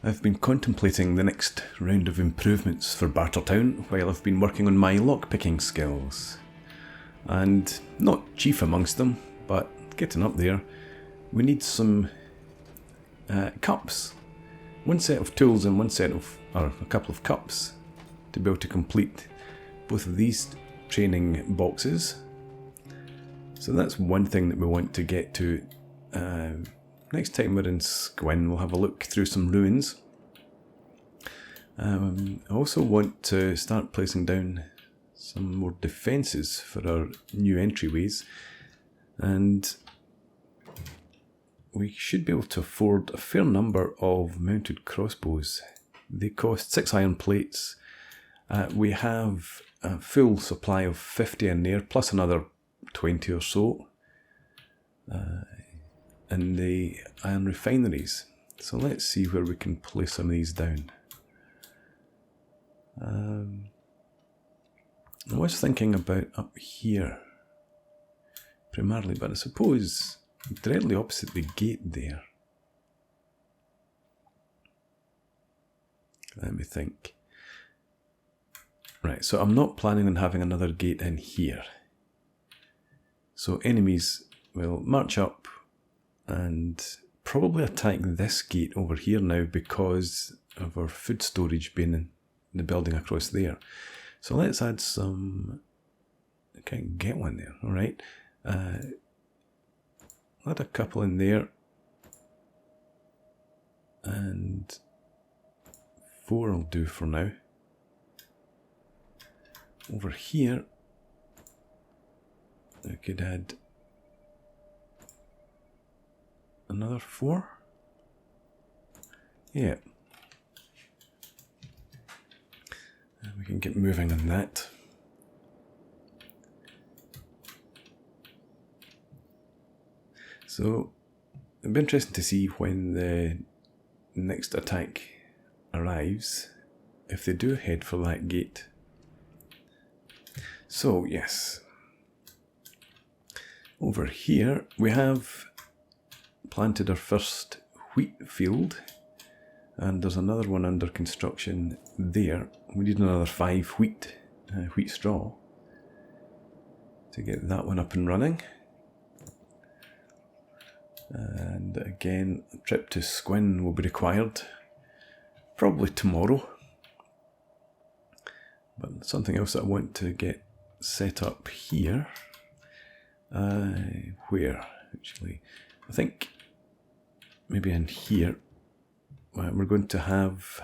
I've been contemplating the next round of improvements for Bartertown while I've been working on my lockpicking skills. And not chief amongst them, but getting up there, we need some cups. One set of tools and a couple of cups to be able to complete both of these training boxes. So that's one thing that we want to get to. Next time we're in Squin, we'll have a look through some ruins. I also want to start placing down some more defences for our new entryways, and we should be able to afford a fair number of mounted crossbows. They cost 6 iron plates. We have a full supply of 50 in there, plus another 20 or so in the iron refineries. So let's see where we can place some of these down. I was thinking about up here primarily, but I suppose directly opposite the gate there. Let me think. Right, so I'm not planning on having another gate in here. So enemies will march up and probably attack this gate over here now because of our food storage being in the building across there. So let's add some... I can't get one there, alright. Add a couple in there. And 4 will do for now. Over here, I could add another 4. Yeah. And we can get moving on that. So it'll be interesting to see when the next attack arrives, if they do head for that gate. So yes, over here we have planted our first wheat field, and there's another one under construction there. We need another 5 wheat straw to get that one up and running. And again, a trip to Squin will be required, probably tomorrow. But something else that I want to get set up here. Where, actually? I think maybe in here. We're going to have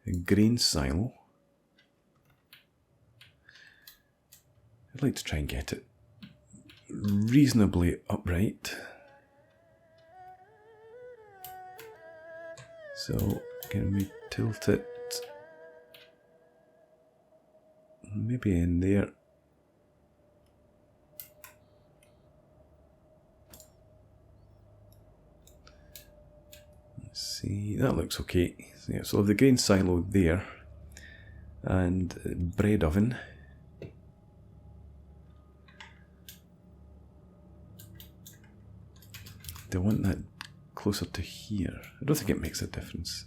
a grain silo. I'd like to try and get it reasonably upright. So can we tilt it maybe in there? Let's see, that looks okay. Yeah, so the grain silo there and bread oven. Do I want that closer to here? I don't think it makes a difference.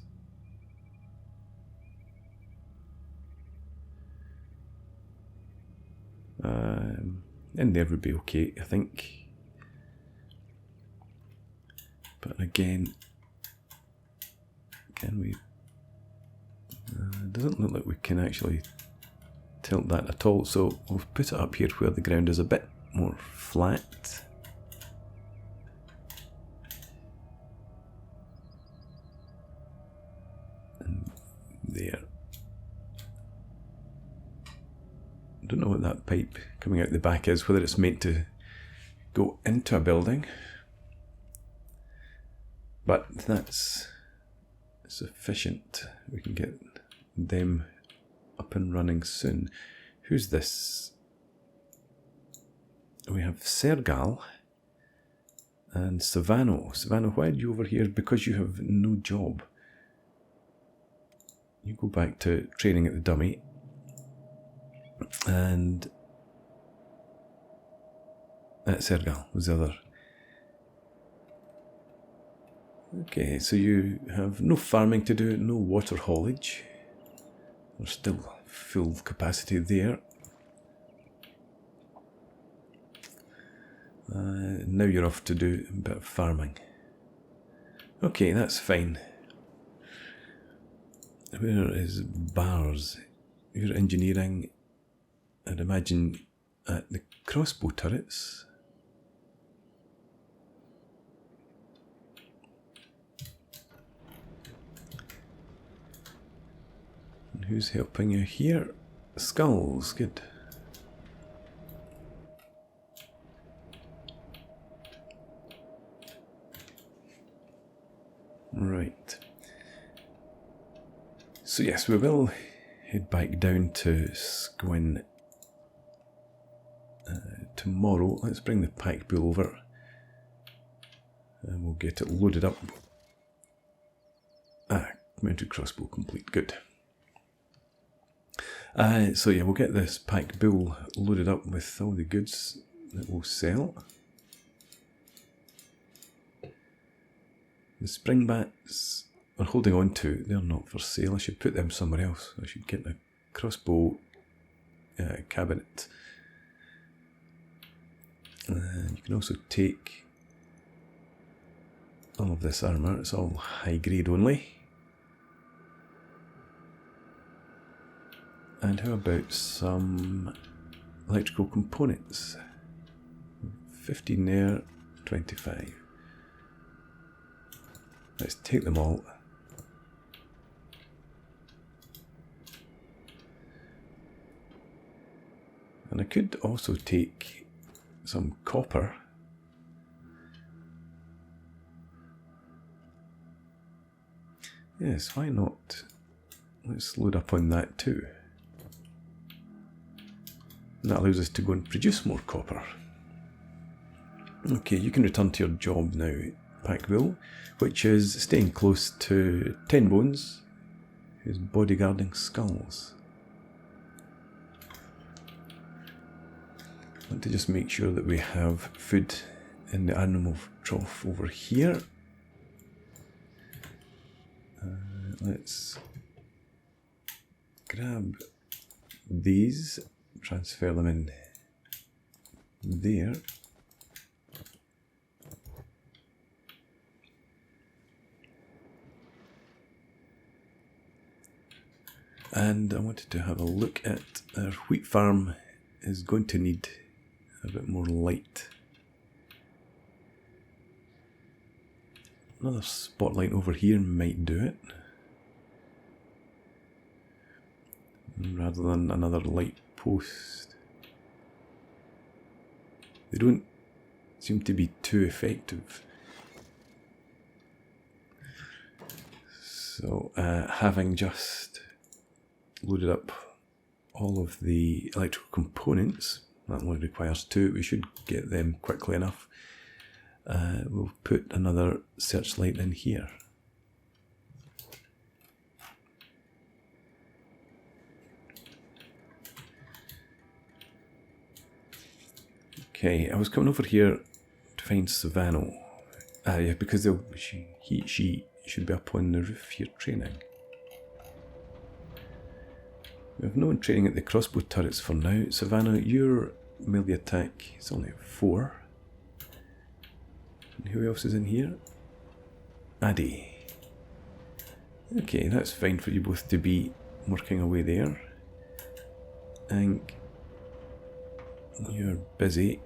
In there would be okay, I think. But again, can we? It doesn't look like we can actually tilt that at all. So we'll put it up here where the ground is a bit more flat. There. I don't know what that pipe coming out the back is, whether it's meant to go into a building, but that's sufficient. We can get them up and running soon. Who's this? We have Sergal and Savano. Savano, why are you over here? Because you have no job. You go back to training at the dummy, and Sergal was the other. Okay, so you have no farming to do, no water haulage. There's still full capacity there. Now you're off to do a bit of farming. Okay, that's fine. Where is bars? You're engineering, I'd imagine, at the crossbow turrets. And who's helping you here? Skulls, good. Right. So yes, we will head back down to Squin tomorrow. Let's bring the pike bull over and we'll get it loaded up. Mounted crossbow complete, good. So yeah, we'll get this pike bull loaded up with all the goods that we'll sell. The springbats we're holding on to, they're not for sale. I should put them somewhere else. I should get a crossbow cabinet. You can also take all of this armour, it's all high grade only. And how about some electrical components? 15 there, 25. Let's take them all. And I could also take some copper. Yes, why not? Let's load up on that too. And that allows us to go and produce more copper. Okay, you can return to your job now, Packbill, which is staying close to 10 Bones, who's bodyguarding Skulls. I want to just make sure that we have food in the animal trough over here. Let's grab these, transfer them in there. And I wanted to have a look at our wheat farm. Is going to need a bit more light. Another spotlight over here might do it, rather than another light post. They don't seem to be too effective. So having just loaded up all of the electrical components, that only requires 2, we should get them quickly enough. We'll put another searchlight in here. Okay, I was coming over here to find Savannah. Yeah, because she should be up on the roof here training. We have no one training at the crossbow turrets for now. Savannah, your melee attack is only 4. And who else is in here? Addy. Okay, that's fine for you both to be working away there. And you're busy.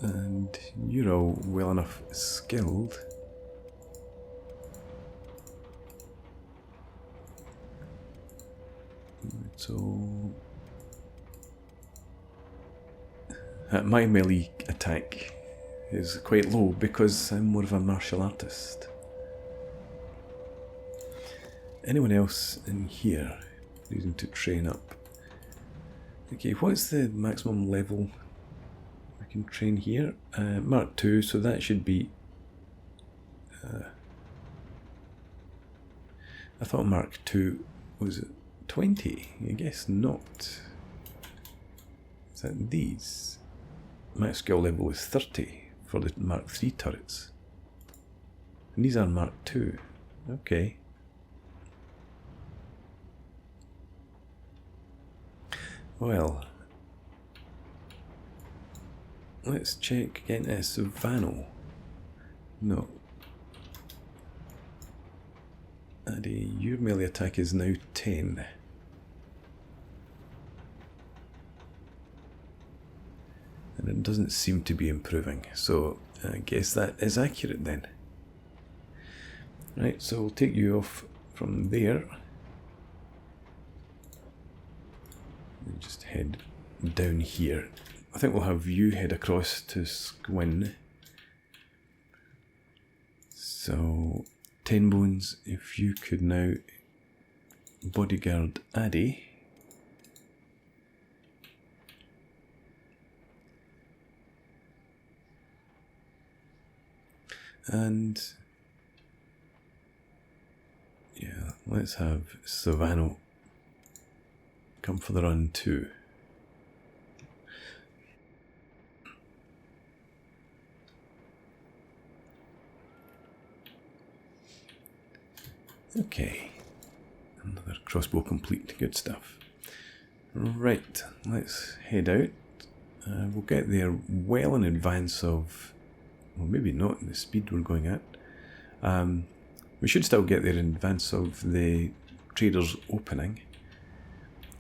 And you're all well enough skilled. So my melee attack is quite low because I'm more of a martial artist. Anyone else in here needing to train up? Okay, what's the maximum level we can train here? Mark 2, so that should be... I thought Mark 2 was 20, I guess not. Is that these? Max skill level is 30. for the Mark III turrets. And these are Mark II. Okay. Well, let's check again. Savannah. No. Addy, your melee attack is now 10. And it doesn't seem to be improving, so I guess that is accurate then. Right, so we'll take you off from there. And just head down here. I think we'll have you head across to Squin. So, 10 bones, if you could now bodyguard Addy. And yeah, let's have Savannah come for the run too. Okay, another crossbow complete, good stuff. Right, let's head out. We'll get there well in advance of, well, maybe not the speed we're going at. We should still get there in advance of the traders opening,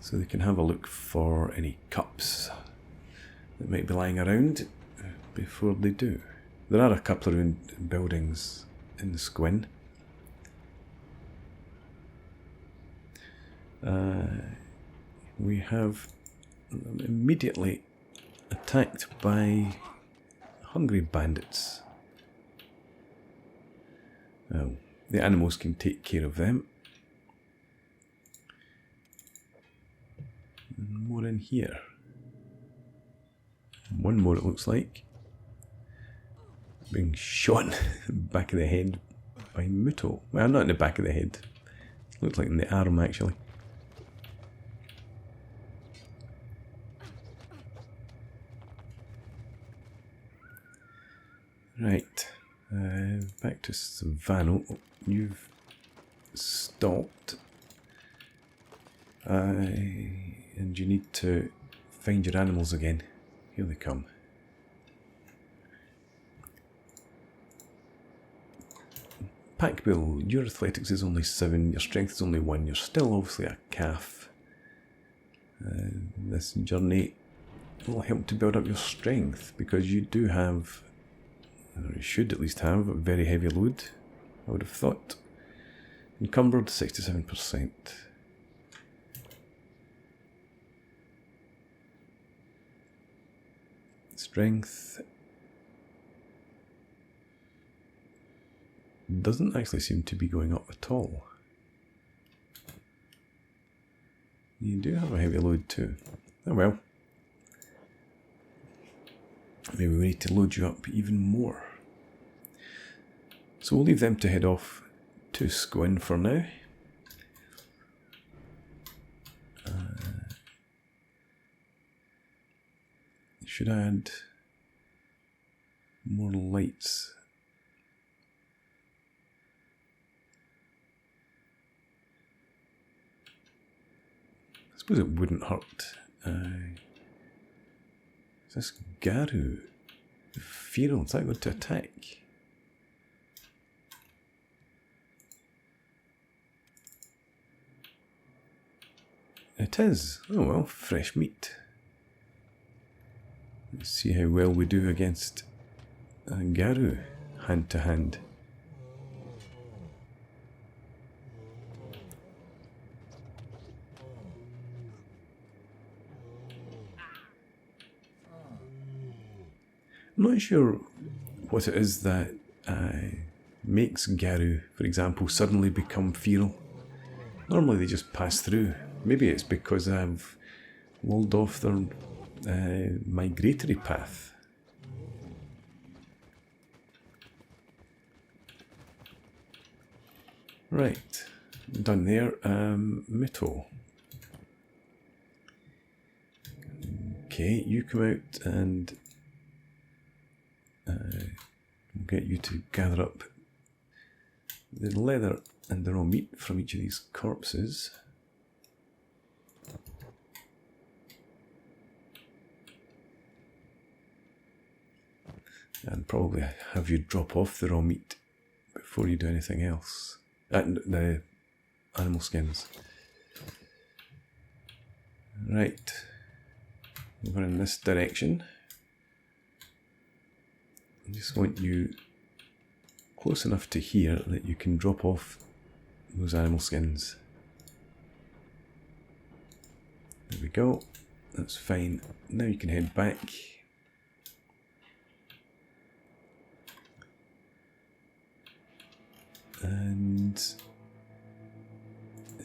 so they can have a look for any cups that might be lying around before they do. There are a couple of buildings in the Squin. We have immediately attacked by hungry bandits. Well, the animals can take care of them. And more in here. One more it looks like. Being shot back of the head by Muto. Well, not in the back of the head. Looks like in the arm actually. Right, back to Savannah. You've stopped, and you need to find your animals again. Here they come. Pack Bill, your athletics is only 7, your strength is only 1, you're still obviously a calf. This journey will help to build up your strength, because you do have, or you should at least have, a very heavy load, I would have thought. Encumbered, 67%. Strength doesn't actually seem to be going up at all. You do have a heavy load too. Oh well. Maybe we need to load you up even more. So we'll leave them to head off to Squin for now. Should add more lights. I suppose it wouldn't hurt. Is this Garu? Feral, is that going to attack? It is. Oh well, fresh meat. Let's see how well we do against Garu, hand to hand. I'm not sure what it is that makes Garu, for example, suddenly become feral. Normally they just pass through. Maybe it's because I've walled off their migratory path. Right, done there. Mito. Okay, you come out and We'll get you to gather up the leather and the raw meat from each of these corpses. And probably have you drop off the raw meat before you do anything else. The animal skins. Right. Over in this direction. I just want you close enough to here that you can drop off those animal skins. There we go. That's fine. Now you can head back. And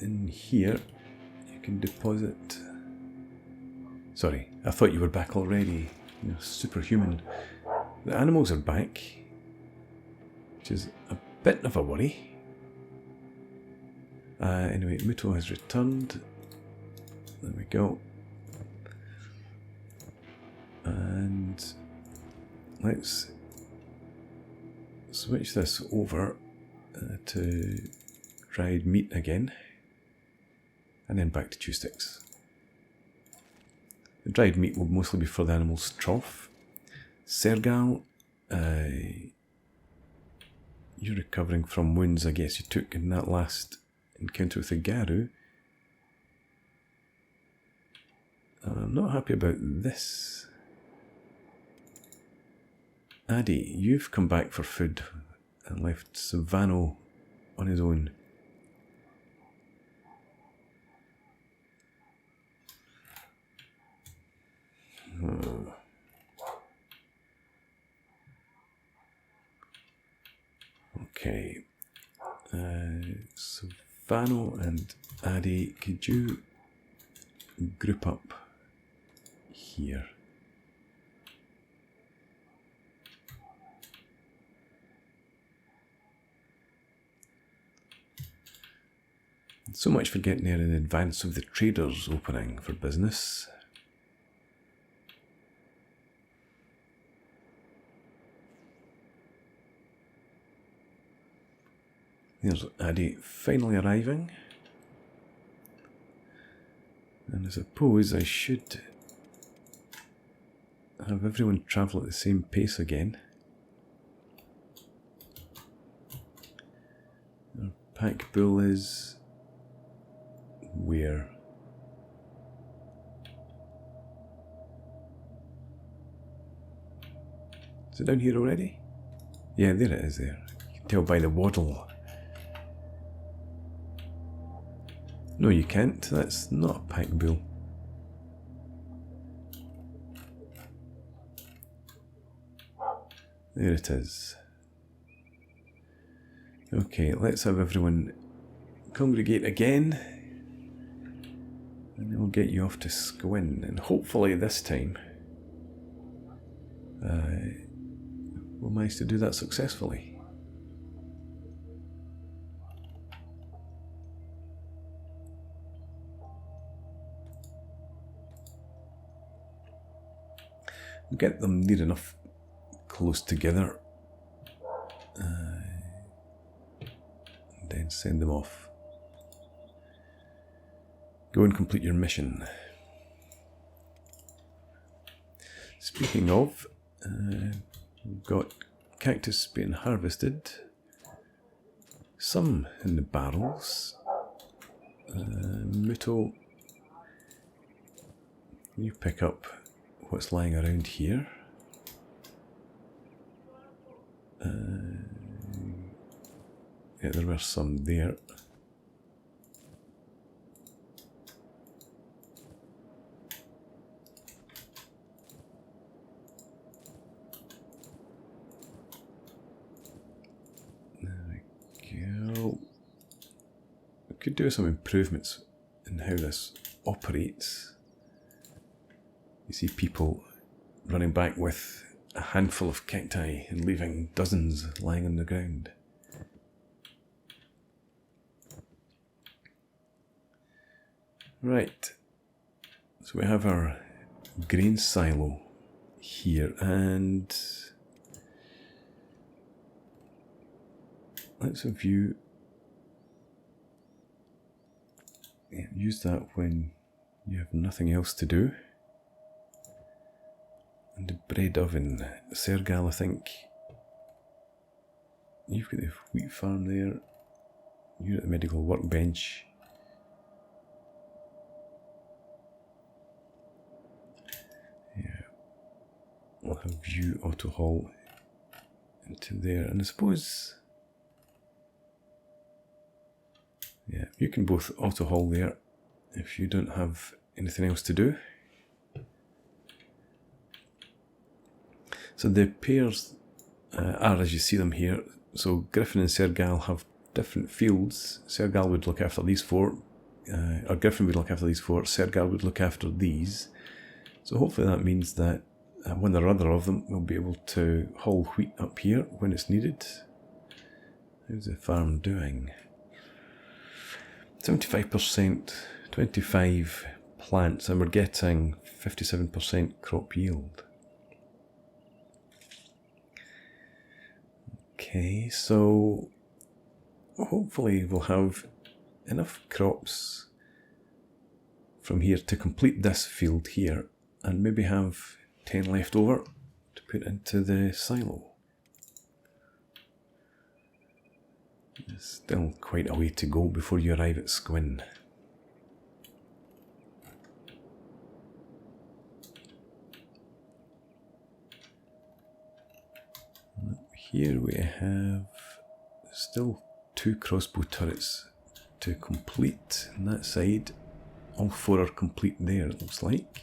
in here you can deposit. Sorry, I thought you were back already. You're superhuman. The animals are back, which is a bit of a worry. Anyway, Muto has returned. There we go. And let's switch this over to dried meat again, and then back to chew sticks. The dried meat will mostly be for the animal's trough. Sergal, you're recovering from wounds I guess you took in that last encounter with the Garu. I'm not happy about this. Addy, you've come back for food and left Savano on his own. Okay. Savano and Addy, could you group up here? So much for getting there in advance of the traders opening for business. There's Addy finally arriving. And I suppose I should have everyone travel at the same pace again. Our pack bull is where? Is it down here already? Yeah, there it is there. You can tell by the waddle. No, you can't. That's not a pack bull. There it is. Okay, let's have everyone congregate again. And then we'll get you off to Squin. And hopefully this time we'll manage to do that successfully. Get them near enough close together and then send them off. Go and complete your mission. Speaking of, we've got cactus being harvested, some in the barrels. Muto, you pick up what's lying around here. Yeah, there were some there. There we go. We could do some improvements in how this operates. You see people running back with a handful of cacti and leaving dozens lying on the ground. Right, so we have our grain silo here, and let's view. Yeah, use that when you have nothing else to do. And the bread oven, Sergal, I think. You've got the wheat farm there. You're at the medical workbench. Yeah, we'll have view auto haul into there, and I suppose, yeah, you can both auto haul there if you don't have anything else to do. So the pairs are as you see them here. So Griffin and Sergal have different fields. Sergal would look after these four, or Griffin would look after these four, Sergal would look after these. So hopefully that means that one or other of them will be able to haul wheat up here when it's needed. How's the farm doing? 75%, 25 plants, and we're getting 57% crop yield. Okay, so hopefully we'll have enough crops from here to complete this field here, and maybe have 10 left over to put into the silo. There's still quite a way to go before you arrive at Squin. Here we have still 2 crossbow turrets to complete on that side. All 4 are complete there, it looks like.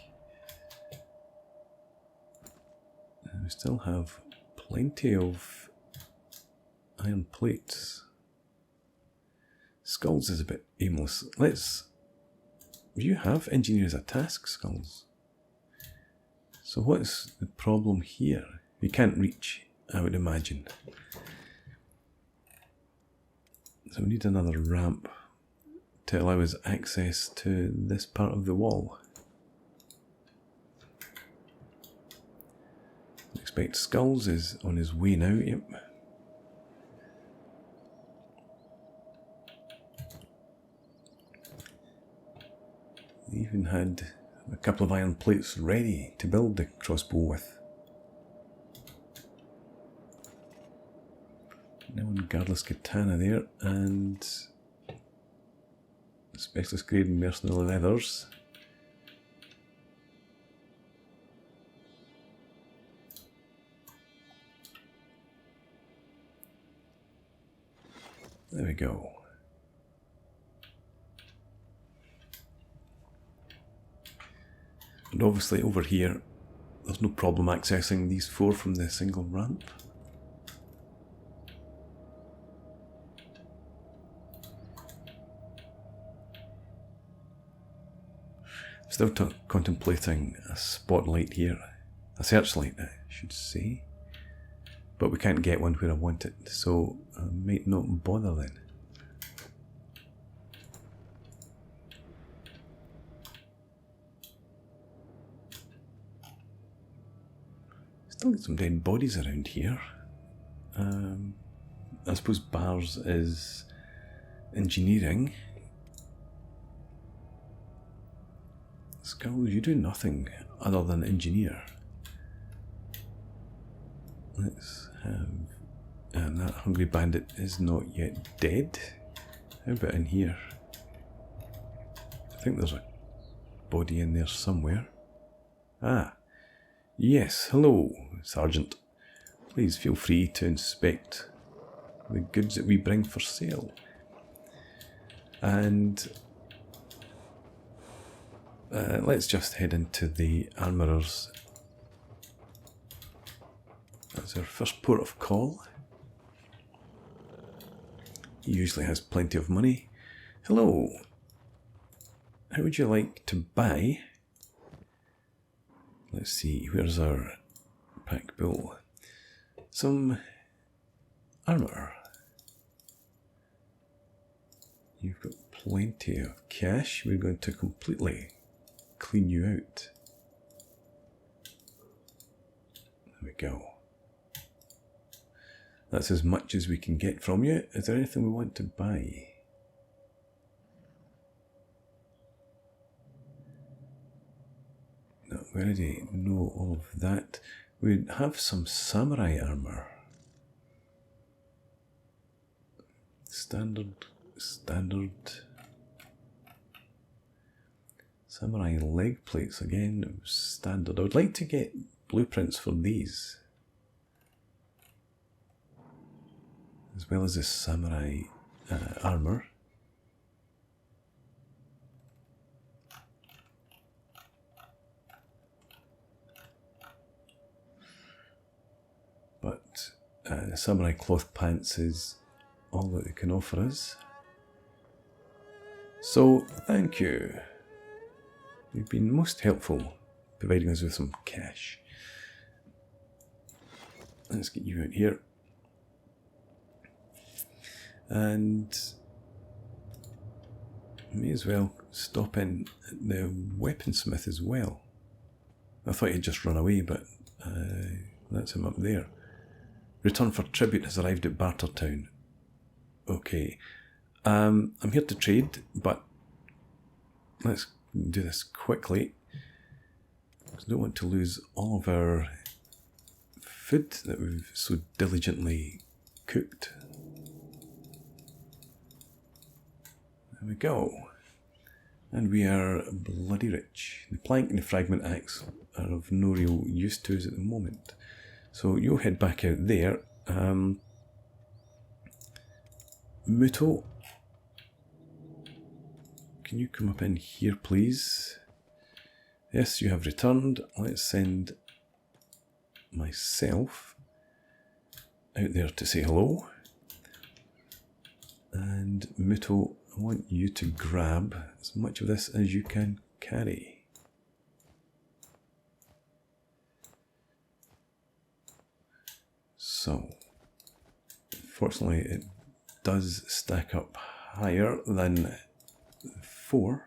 And we still have plenty of iron plates. Skulls is a bit aimless. Do you have engineer as a task, Skulls? So what's the problem here? You can't reach, I would imagine. So we need another ramp to allow us access to this part of the wall. I expect Skulls is on his way now, yep. They even had a couple of iron plates ready to build the crossbow with. Now one guardless katana there, and specialist grade mercenary leathers. There we go. And obviously over here, there's no problem accessing these 4 from the single ramp. Still contemplating a spotlight here, a searchlight I should say, but we can't get one where I want it, so I might not bother then. Still got some dead bodies around here. I suppose Bars is engineering. Skulls, you do nothing other than engineer. Let's have... and that hungry bandit is not yet dead. How about in here? I think there's a body in there somewhere. Ah, yes, hello, Sergeant. Please feel free to inspect the goods that we bring for sale. And let's just head into the armourer's. That's our first port of call. He usually has plenty of money. Hello. How would you like to buy? Let's see, where's our pack bill? Some armour. You've got plenty of cash. We're going to completely clean you out. There we go. That's as much as we can get from you. Is there anything we want to buy? No, we already know all of that. We have some samurai armor. Standard. Samurai leg plates again, standard. I would like to get blueprints for these, as well as the samurai armor. But samurai cloth pants is all that they can offer us. So, thank you. You've been most helpful, providing us with some cash. Let's get you out here. And may as well stop in at the weaponsmith as well. I thought he'd just run away, but that's him up there. Return for tribute has arrived at Bartertown. Okay. I'm here to trade, but let's do this quickly. I don't want to lose all of our food that we've so diligently cooked. There we go. And we are bloody rich. The plank and the fragment axe are of no real use to us at the moment. So you'll head back out there. Muto, can you come up in here, please? Yes, you have returned. Let's send myself out there to say hello. And Muto, I want you to grab as much of this as you can carry. So, fortunately, it does stack up higher than 4.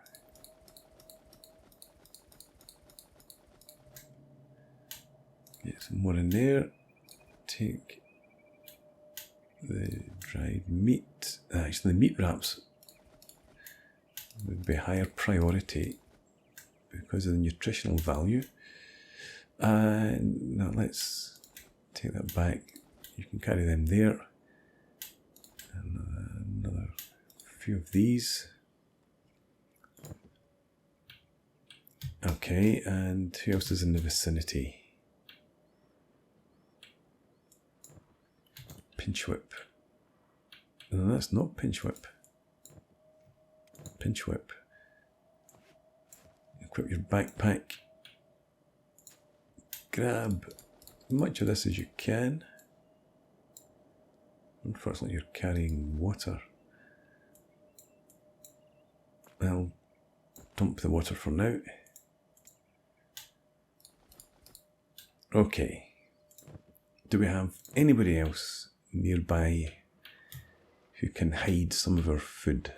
Get some more in there. Take the dried meat. Actually, the meat wraps would be higher priority because of the nutritional value. Now let's take that back. You can carry them there. And another few of these. Okay, and who else is in the vicinity? Pinch whip. No, that's not pinch whip. Pinch whip. Equip your backpack. Grab as much of this as you can. Unfortunately, you're carrying water. I'll dump the water for now. Okay. Do we have anybody else nearby who can hide some of our food?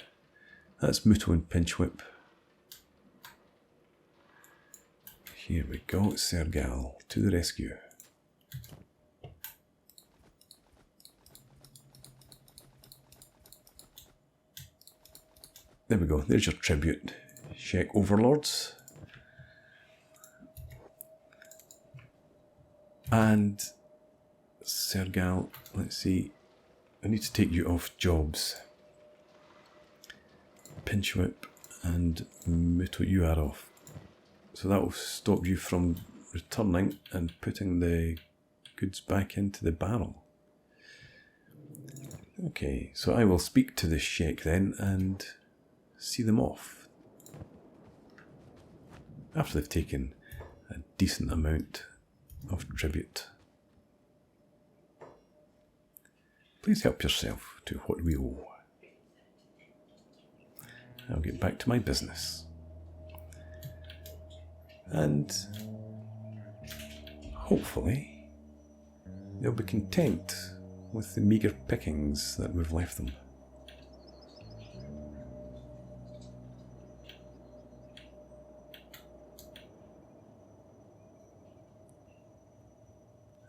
That's Muto and Pinch Whip. Here we go, Sergal, to the rescue. There we go, there's your tribute. Check overlords. And Sergal, let's see, I need to take you off jobs. Pinch Whip and Muto, you are off. So that will stop you from returning and putting the goods back into the barrel. Okay, so I will speak to the sheikh then and see them off. After they've taken a decent amount of tribute. Please help yourself to what we owe. I'll get back to my business. And hopefully they'll be content with the meagre pickings that we've left them.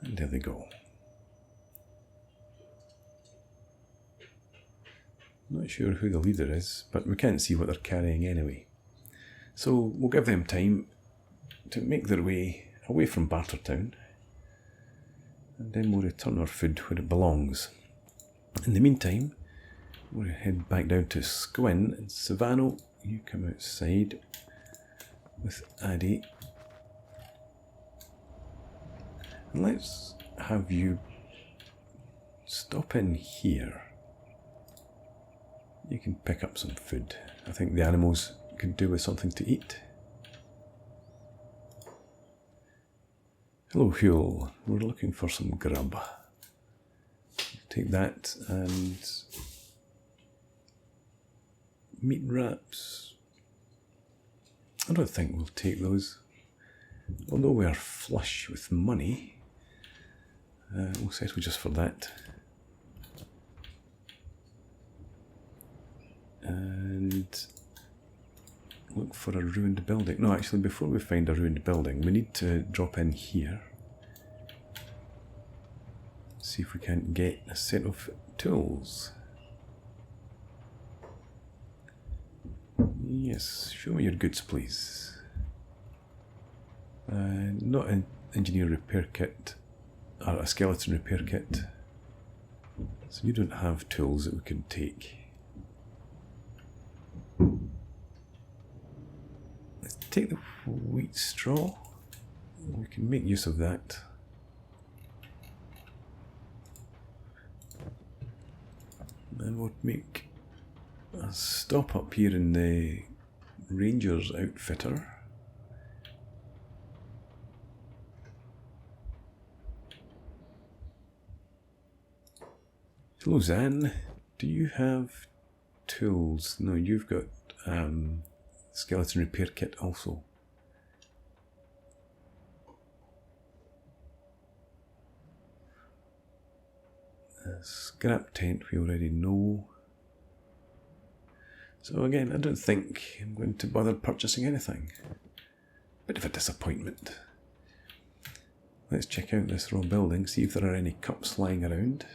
And there they go. Not sure who the leader is, but we can't see what they're carrying anyway. So we'll give them time to make their way away from Bartertown, and then we'll return our food where it belongs. In the meantime, we'll head back down to Squin, and Savannah, you come outside with Addy. And let's have you stop in here. You can pick up some food. I think the animals could do with something to eat. Hello, Huel. We're looking for some grub. Take that and meat wraps. I don't think we'll take those. Although we are flush with money, we'll settle just for that. And look for a ruined building. No, actually, before we find a ruined building, we need to drop in here. See if we can't get a set of tools. Yes, show me your goods, please. Not an engineer repair kit, or a skeleton repair kit. So you don't have tools that we can take. Let's take the wheat straw. We can make use of that. And we'll make a stop up here in the Ranger's Outfitter. Hello, Zan. Do you have tools? No, you've got skeleton repair kit also. A scrap tent we already know. So again, I don't think I'm going to bother purchasing anything. Bit of a disappointment. Let's check out this raw building, see if there are any cups lying around.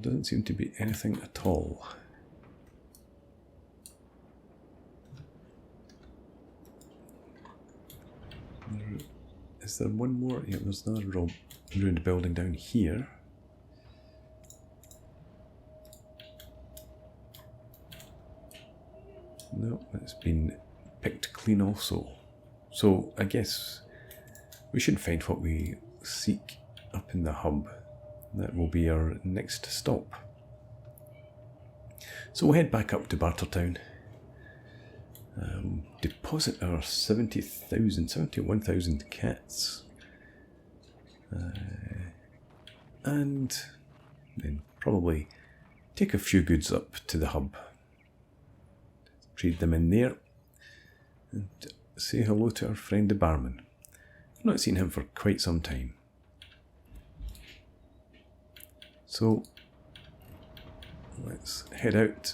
Doesn't seem to be anything at all. Is there one more? Yeah, there's another ruined building down here. No, it's been picked clean also. So I guess we should find what we seek up in the hub. That will be our next stop. So we'll head back up to Bartertown. Deposit our 71,000 cats. And then probably take a few goods up to the hub. Trade them in there. And say hello to our friend the barman. I've not seen him for quite some time. So let's head out,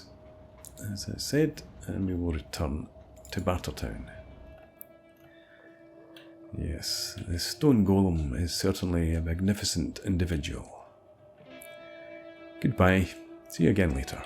as I said, and we will return to Bartertown. Yes, the stone golem is certainly a magnificent individual. Goodbye, see you again later.